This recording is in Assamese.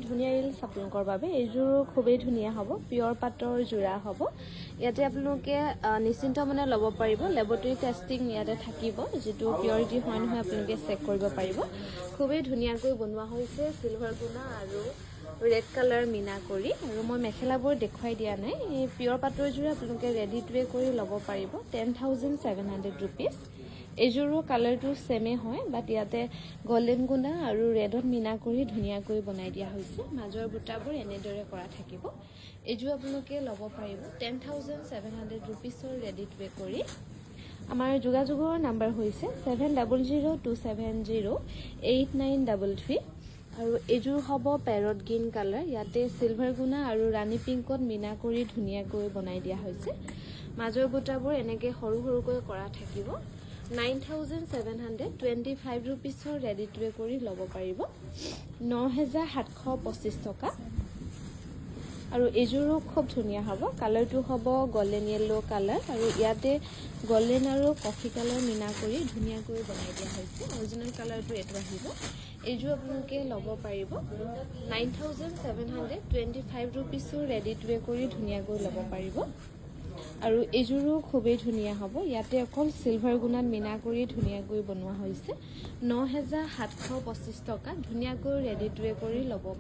ধুনীয়া ৰিলছ আপোনালোকৰ বাবে এইযোৰো খুবেই ধুনীয়া হ'ব পিয়ৰ পাটৰ যোৰা হ'ব ইয়াতে আপোনালোকে নিশ্চিন্ত মানে ল'ব পাৰিব লেবৰেটৰী টেষ্টিং ইয়াতে থাকিব যেটো পিয়ৰিটি হয় নহয় আপোনালোকে চেক কৰিব পাৰিব খুবেই ধুনীয়াকৈ বনোৱা হৈছে সিলভাৰ গুণা আৰু ৰেড কালাৰ মিনা কৰি আৰু মই মেখেলাবোৰ দেখুৱাই দিয়া নাই এই পিয়ৰ পাটৰ যোৰা আপোনালোকে ৰেডি টু ৱে কৰি ল'ব পাৰিব 10,700 rupees এইযোৰো কালাৰটো সেমে হয় বাট ইয়াতে গোল্ডেন গুণা আৰু ৰেডত মিনা কৰি ধুনীয়াকৈ বনাই দিয়া হৈছে মাজৰ বুটাবোৰ এনেদৰে কৰা থাকিব এইযোৰ আপোনালোকে ল'ব পাৰিব 10,700 rupeesৰ ৰেডি টু ৱে কৰি আমাৰ যোগাযোগৰ নাম্বাৰ হৈছে 7002708933 আৰু এইযোৰ হ'ব পেৰট গ্ৰীণ কালাৰ ইয়াতে সিলভাৰ গুণা আৰু ৰাণী পিংকত মিনা কৰি ধুনীয়াকৈ বনাই দিয়া হৈছে মাজৰ বুটাবোৰ এনেকৈ সৰু সৰুকৈ কৰা থাকিব 9,725 rupeesৰ ৰেডি টু ৱে কৰি ল'ব পাৰিব 9,725 টকা আৰু এইযোৰো খুব ধুনীয়া হ'ব কালাৰটো হ'ব গোল্ডেন য়েলো কালাৰ আৰু ইয়াতে গোল্ডেন আৰু কফি কালাৰ মিনা কৰি ধুনীয়াকৈ বনাই দিয়া হৈছে অৰিজিনেল কালাৰটো এটো আহিব এইযোৰ আপোনালোকে ল'ব পাৰিব 9,725 rupeesৰ ৰেডি টু ৱে কৰি ধুনীয়াকৈ ল'ব পাৰিব আৰু এইযোৰো খুবেই ধুনীয়া হ'ব ইয়াতে অকল সিলভাৰ গুণাত মিনা কৰি ধুনীয়াকৈ বনোৱা হৈছে 9,725 টকা ধুনীয়াকৈ ৰেডি টু ৱে কৰি ল'ব